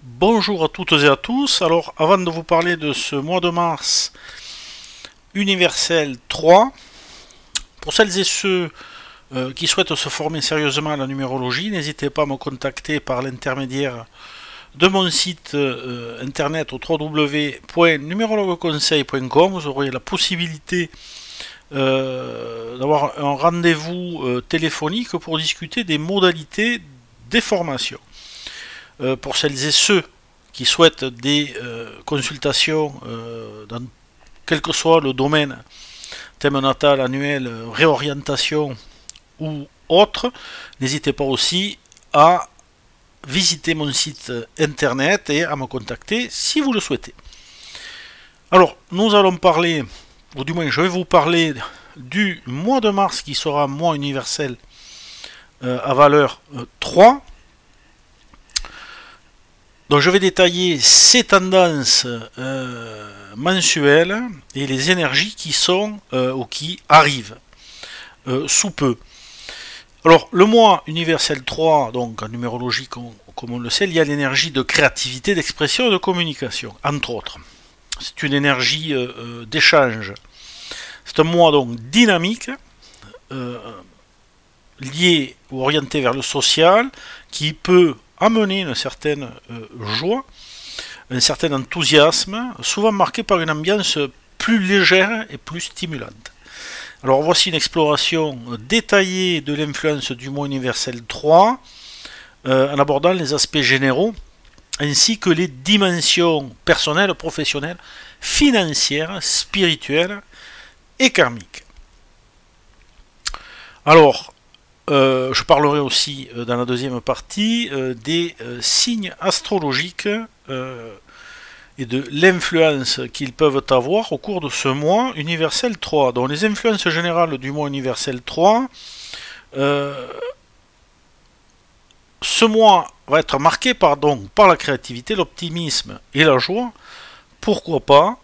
Bonjour à toutes et à tous. Alors, avant de vous parler de ce mois de mars universel 3, pour celles et ceux qui souhaitent se former sérieusement à la numérologie, n'hésitez pas à me contacter par l'intermédiaire de mon site internet au www.numérologueconseil.com. Vous aurez la possibilité d'avoir un rendez-vous téléphonique pour discuter des modalités des formations. Pour celles et ceux qui souhaitent des consultations dans quel que soit le domaine, thème natal, annuel, réorientation ou autre, n'hésitez pas aussi à visiter mon site internet et à me contacter si vous le souhaitez. Alors, nous allons parler, ou du moins je vais vous parler du mois de mars qui sera un mois universel à valeur 3. Donc je vais détailler ces tendances mensuelles et les énergies qui sont ou qui arrivent sous peu. Alors le mois universel 3, donc en numérologie comme on le sait, il y a l'énergie de créativité, d'expression et de communication, entre autres. C'est une énergie d'échange. C'est un mois donc dynamique, lié ou orienté vers le social, qui peut amener une certaine joie, un certain enthousiasme, souvent marqué par une ambiance plus légère et plus stimulante. Alors voici une exploration détaillée de l'influence du mois universel 3, en abordant les aspects généraux, ainsi que les dimensions personnelles, professionnelles, financières, spirituelles et karmiques. Alors, je parlerai aussi dans la deuxième partie des signes astrologiques et de l'influence qu'ils peuvent avoir au cours de ce mois universel 3. Donc les influences générales du mois universel 3, ce mois va être marqué par la créativité, l'optimisme et la joie. Pourquoi pas?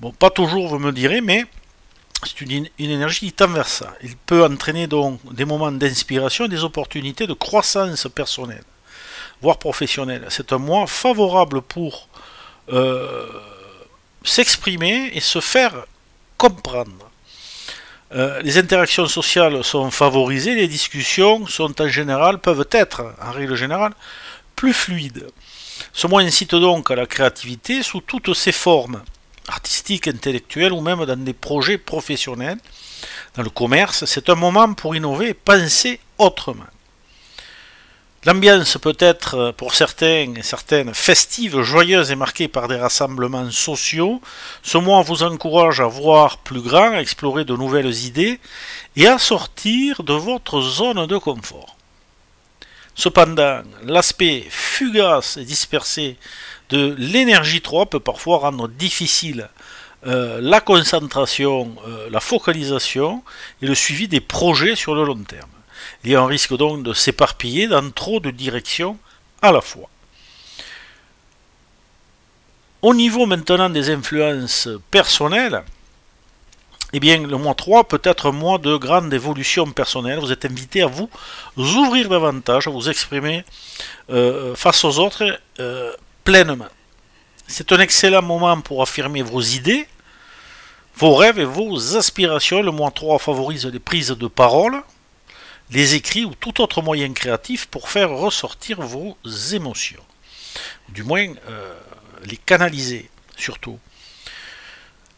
Bon, pas toujours, vous me direz, mais c'est une énergie qui tend vers ça. Il peut entraîner donc des moments d'inspiration et des opportunités de croissance personnelle, voire professionnelle. C'est un mois favorable pour s'exprimer et se faire comprendre. Les interactions sociales sont favorisées, les discussions sont peuvent être, en règle générale, plus fluides. Ce mois incite donc à la créativité sous toutes ses formes, artistique, intellectuelle ou même dans des projets professionnels, dans le commerce. C'est un moment pour innover et penser autrement. L'ambiance peut être pour certains et certaines festive, joyeuse et marquée par des rassemblements sociaux. Ce mois vous encourage à voir plus grand, à explorer de nouvelles idées et à sortir de votre zone de confort. Cependant, l'aspect fugace et dispersé de l'énergie 3 peut parfois rendre difficile la concentration, la focalisation et le suivi des projets sur le long terme. Il y a un risque donc de s'éparpiller dans trop de directions à la fois. Au niveau maintenant des influences personnelles, eh bien, le mois 3 peut être un mois de grande évolution personnelle. Vous êtes invité à vous ouvrir davantage, à vous exprimer face aux autres pleinement. C'est un excellent moment pour affirmer vos idées, vos rêves et vos aspirations. Le mois 3 favorise les prises de parole, les écrits ou tout autre moyen créatif pour faire ressortir vos émotions. Du moins, les canaliser, surtout.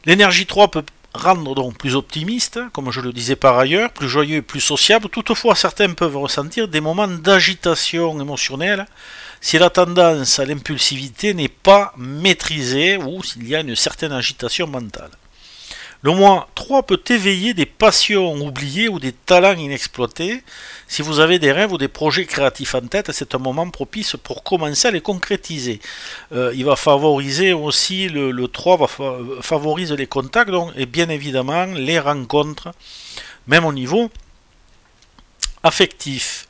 L'énergie 3 peut rendre donc plus optimiste, comme je le disais par ailleurs, plus joyeux et plus sociable. Toutefois, certains peuvent ressentir des moments d'agitation émotionnelle si la tendance à l'impulsivité n'est pas maîtrisée ou s'il y a une certaine agitation mentale. Le mois 3 peut éveiller des passions oubliées ou des talents inexploités. Si vous avez des rêves ou des projets créatifs en tête, c'est un moment propice pour commencer à les concrétiser. Il va favoriser aussi, le 3 favorise les contacts donc, et bien évidemment les rencontres, même au niveau affectif.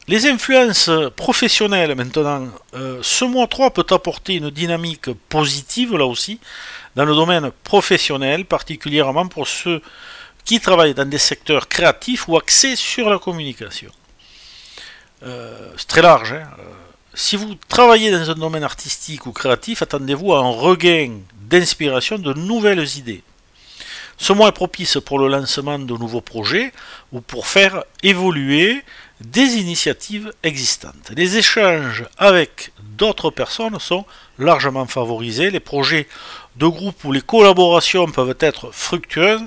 Les influences professionnelles maintenant, ce mois 3 peut apporter une dynamique positive là aussi, dans le domaine professionnel, particulièrement pour ceux qui travaillent dans des secteurs créatifs ou axés sur la communication. C'est très large, hein. si vous travaillez dans un domaine artistique ou créatif, attendez-vous à un regain d'inspiration, de nouvelles idées. Ce mois est propice pour le lancement de nouveaux projets ou pour faire évoluer des initiatives existantes. Les échanges avec d'autres personnes sont largement favorisés. Les projets de groupe ou les collaborations peuvent être fructueuses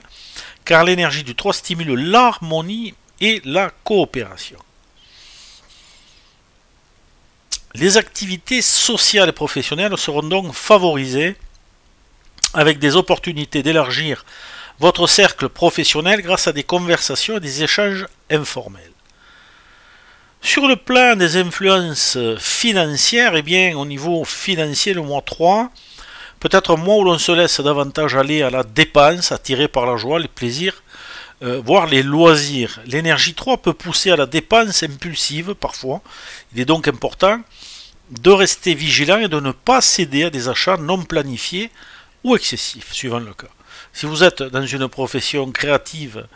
car l'énergie du 3 stimule l'harmonie et la coopération. Les activités sociales et professionnelles seront donc favorisées avec des opportunités d'élargir votre cercle professionnel grâce à des conversations et des échanges informels. Sur le plan des influences financières, eh bien, au niveau financier, le mois 3, peut-être un mois où l'on se laisse davantage aller à la dépense, attiré par la joie, les plaisirs, voire les loisirs. L'énergie 3 peut pousser à la dépense impulsive parfois. Il est donc important de rester vigilant et de ne pas céder à des achats non planifiés ou excessifs, suivant le cas. Si vous êtes dans une profession créative,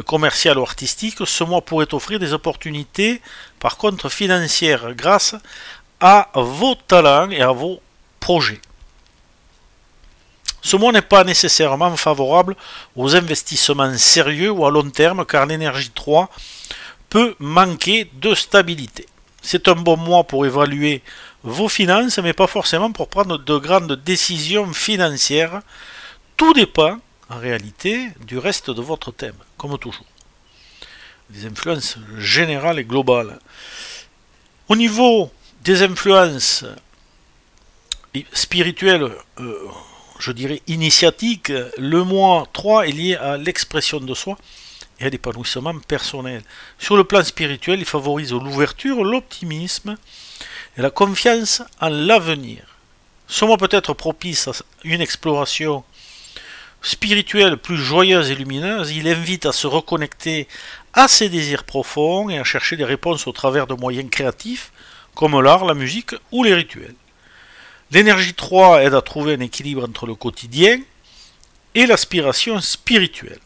commerciale ou artistique, ce mois pourrait offrir des opportunités, par contre financières, grâce à vos talents et à vos projets. Ce mois n'est pas nécessairement favorable aux investissements sérieux ou à long terme, car l'énergie 3 peut manquer de stabilité. C'est un bon mois pour évaluer vos finances, mais pas forcément pour prendre de grandes décisions financières. Tout dépend, en réalité, du reste de votre thème, comme toujours. Des influences générales et globales. Au niveau des influences spirituelles, je dirais initiatiques, le mois 3 est lié à l'expression de soi et à l'épanouissement personnel. Sur le plan spirituel, il favorise l'ouverture, l'optimisme et la confiance en l'avenir. Ce mois peut être propice à une exploration spirituelle plus joyeuse et lumineuse. Il invite à se reconnecter à ses désirs profonds et à chercher des réponses au travers de moyens créatifs comme l'art, la musique ou les rituels. L'énergie 3 aide à trouver un équilibre entre le quotidien et l'aspiration spirituelle.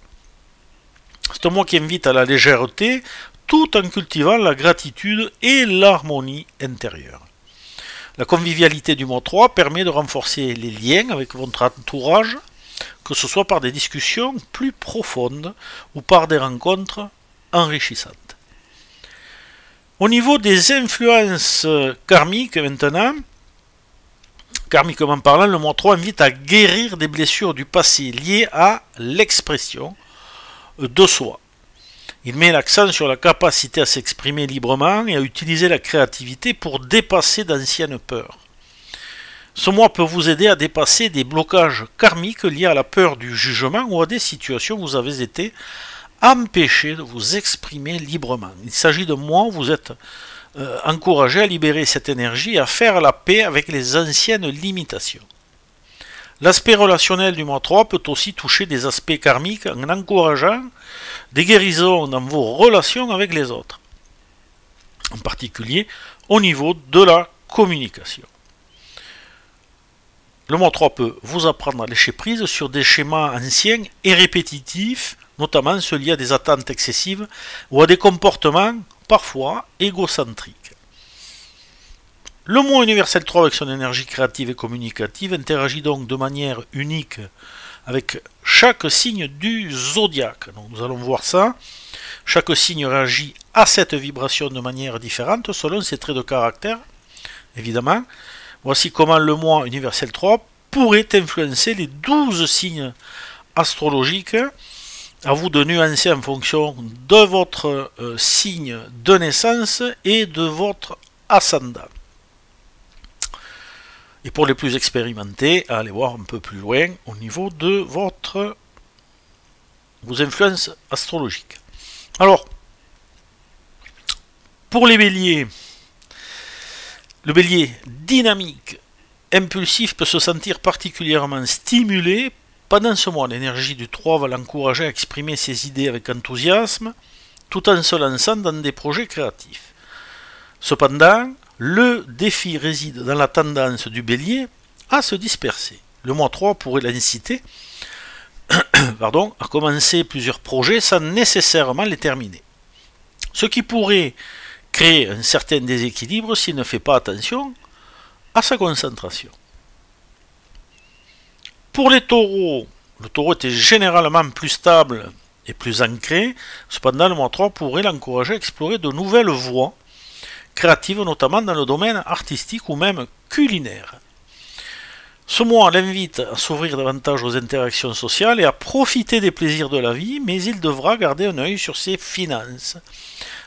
C'est un mois qui invite à la légèreté tout en cultivant la gratitude et l'harmonie intérieure. La convivialité du mois 3 permet de renforcer les liens avec votre entourage, que ce soit par des discussions plus profondes ou par des rencontres enrichissantes. Au niveau des influences karmiques maintenant, karmiquement parlant, le mois 3 invite à guérir des blessures du passé liées à l'expression de soi. Il met l'accent sur la capacité à s'exprimer librement et à utiliser la créativité pour dépasser d'anciennes peurs. Ce mois peut vous aider à dépasser des blocages karmiques liés à la peur du jugement ou à des situations où vous avez été empêché de vous exprimer librement. Il s'agit de mois où vous êtes encouragé à libérer cette énergie et à faire la paix avec les anciennes limitations. L'aspect relationnel du mois 3 peut aussi toucher des aspects karmiques en encourageant des guérisons dans vos relations avec les autres, en particulier au niveau de la communication. Le mois 3 peut vous apprendre à lâcher prise sur des schémas anciens et répétitifs, notamment ceux liés à des attentes excessives ou à des comportements parfois égocentriques. Le mois universel 3 avec son énergie créative et communicative interagit donc de manière unique avec chaque signe du zodiaque. Donc nous allons voir ça. Chaque signe réagit à cette vibration de manière différente selon ses traits de caractère, évidemment. Voici comment le mois universel 3 pourrait influencer les 12 signes astrologiques. À vous de nuancer en fonction de votre signe de naissance et de votre ascendant. Et pour les plus expérimentés, à aller voir un peu plus loin au niveau de vos influences astrologiques. Alors, pour les béliers, le bélier dynamique, impulsif peut se sentir particulièrement stimulé pendant ce mois. L'énergie du 3 va l'encourager à exprimer ses idées avec enthousiasme, tout en se lançant dans des projets créatifs. Cependant, le défi réside dans la tendance du bélier à se disperser. Le mois 3 pourrait l'inciter à commencer plusieurs projets sans nécessairement les terminer. Ce qui pourrait créer un certain déséquilibre s'il ne fait pas attention à sa concentration. Pour les taureaux, le taureau était généralement plus stable et plus ancré, cependant le mois 3 pourrait l'encourager à explorer de nouvelles voies créatives, notamment dans le domaine artistique ou même culinaire. Ce mois l'invite à s'ouvrir davantage aux interactions sociales et à profiter des plaisirs de la vie, mais il devra garder un œil sur ses finances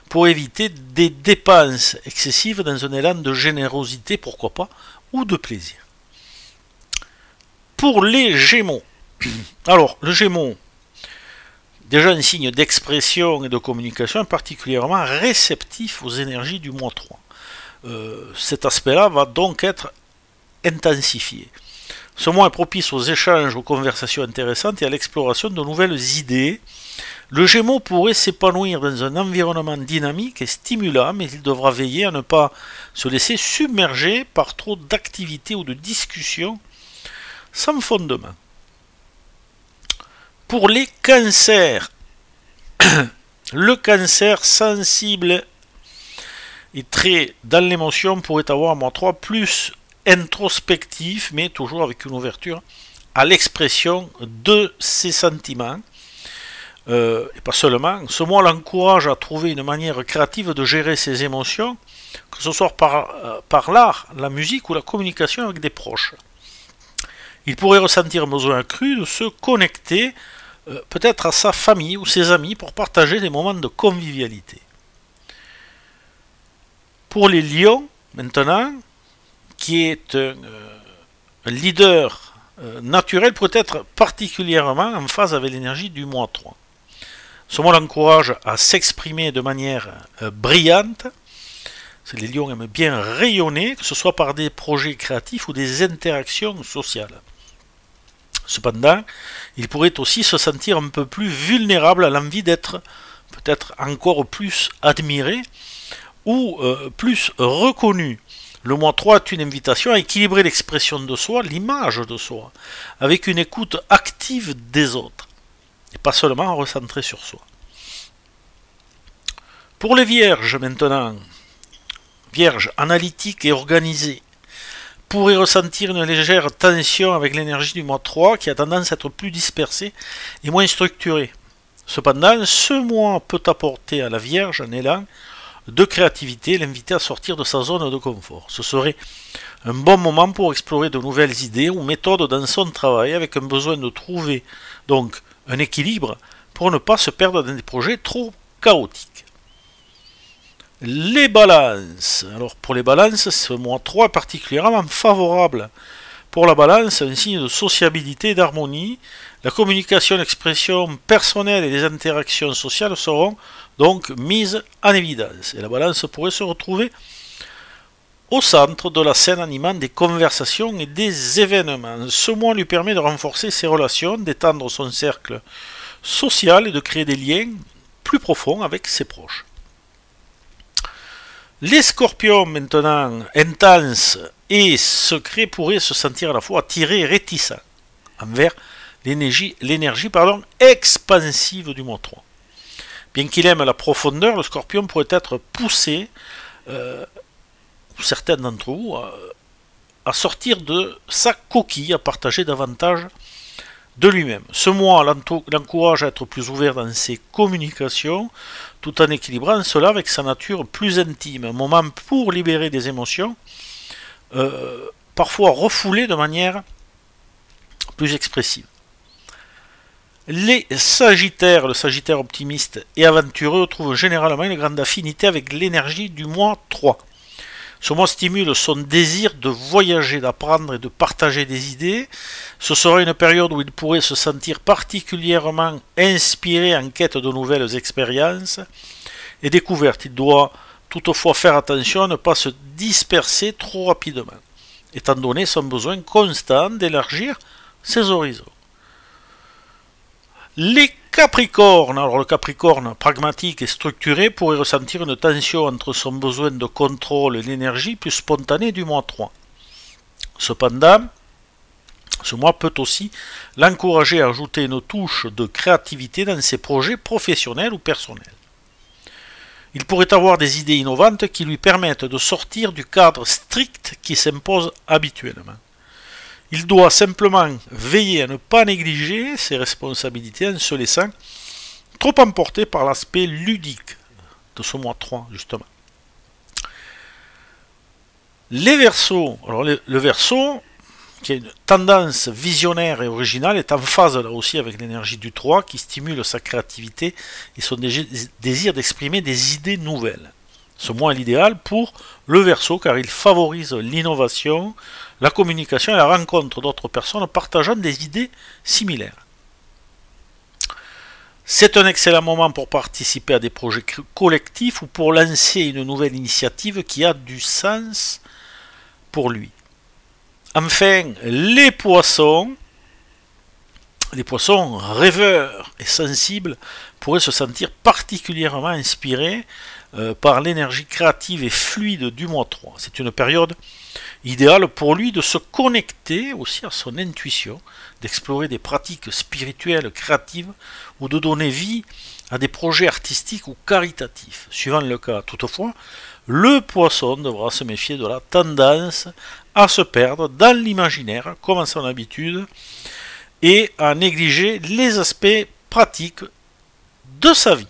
pour éviter des dépenses excessives dans un élan de générosité, pourquoi pas, ou de plaisir. Pour les Gémeaux, alors le Gémeaux, déjà un signe d'expression et de communication particulièrement réceptif aux énergies du mois 3. Cet aspect-là va donc être intensifié. Ce mois est propice aux échanges, aux conversations intéressantes et à l'exploration de nouvelles idées. Le Gémeaux pourrait s'épanouir dans un environnement dynamique et stimulant, mais il devra veiller à ne pas se laisser submerger par trop d'activités ou de discussions sans fondement. Pour les cancers, le cancer sensible et très dans l'émotion pourrait avoir un mois 3 plus introspectif, mais toujours avec une ouverture à l'expression de ses sentiments. Et pas seulement, ce mois l'encourage à trouver une manière créative de gérer ses émotions, que ce soit par l'art, la musique ou la communication avec des proches. Il pourrait ressentir un besoin accru de se connecter peut-être à sa famille ou ses amis pour partager des moments de convivialité. Pour les lions, maintenant, qui est un leader naturel, peut être particulièrement en phase avec l'énergie du mois 3. Ce mois l'encourage à s'exprimer de manière brillante. Les lions aiment bien rayonner, que ce soit par des projets créatifs ou des interactions sociales. Cependant, il pourrait aussi se sentir un peu plus vulnérable à l'envie d'être peut-être encore plus admiré ou plus reconnu. Le mois 3 est une invitation à équilibrer l'expression de soi, l'image de soi, avec une écoute active des autres, et pas seulement à recentrer sur soi. Pour les vierges maintenant, vierges analytiques et organisées, pourraient ressentir une légère tension avec l'énergie du mois 3 qui a tendance à être plus dispersée et moins structurée. Cependant, ce mois peut apporter à la Vierge un élan de créativité, l'inviter à sortir de sa zone de confort. Ce serait un bon moment pour explorer de nouvelles idées ou méthodes dans son travail, avec un besoin de trouver donc un équilibre pour ne pas se perdre dans des projets trop chaotiques. Les balances. Alors pour les balances, ce mois 3 est particulièrement favorable. Pour la balance, un signe de sociabilité et d'harmonie. La communication, l'expression personnelle et les interactions sociales seront donc mises en évidence. Et la balance pourrait se retrouver au centre de la scène animant des conversations et des événements. Ce mois lui permet de renforcer ses relations, d'étendre son cercle social et de créer des liens plus profonds avec ses proches. Les scorpions maintenant, intenses et secrets, pourraient se sentir à la fois attirés et réticents envers l'énergie expansive du mois 3. Bien qu'il aime la profondeur, le scorpion pourrait être poussé, certains d'entre vous, à sortir de sa coquille, à partager davantage de lui-même. Ce mois l'encourage à être plus ouvert dans ses communications, tout en équilibrant cela avec sa nature plus intime. Un moment pour libérer des émotions, parfois refoulées de manière plus expressive. Les Sagittaires, le Sagittaire optimiste et aventureux, trouvent généralement une grande affinité avec l'énergie du mois 3. Ce mois stimule son désir de voyager, d'apprendre et de partager des idées. Ce sera une période où il pourrait se sentir particulièrement inspiré en quête de nouvelles expériences et découvertes. Il doit toutefois faire attention à ne pas se disperser trop rapidement, étant donné son besoin constant d'élargir ses horizons. Les Capricornes, alors le Capricorne pragmatique et structuré pourrait ressentir une tension entre son besoin de contrôle et l'énergie plus spontanée du mois 3. Cependant, ce mois peut aussi l'encourager à ajouter une touche de créativité dans ses projets professionnels ou personnels. Il pourrait avoir des idées innovantes qui lui permettent de sortir du cadre strict qui s'impose habituellement. Il doit simplement veiller à ne pas négliger ses responsabilités en se laissant trop emporter par l'aspect ludique de ce mois 3, justement. Les Verseaux, alors le Verseau, qui a une tendance visionnaire et originale, est en phase là aussi avec l'énergie du 3 qui stimule sa créativité et son désir d'exprimer des idées nouvelles. Ce mois est l'idéal pour le Verseau car il favorise l'innovation, la communication et la rencontre d'autres personnes partageant des idées similaires. C'est un excellent moment pour participer à des projets collectifs ou pour lancer une nouvelle initiative qui a du sens pour lui. Enfin, les poissons rêveurs et sensibles pourraient se sentir particulièrement inspirés par l'énergie créative et fluide du mois 3. C'est une période idéale pour lui de se connecter aussi à son intuition, d'explorer des pratiques spirituelles créatives ou de donner vie à des projets artistiques ou caritatifs. Suivant le cas, toutefois, le poisson devra se méfier de la tendance à se perdre dans l'imaginaire, comme à son habitude, et à négliger les aspects pratiques de sa vie.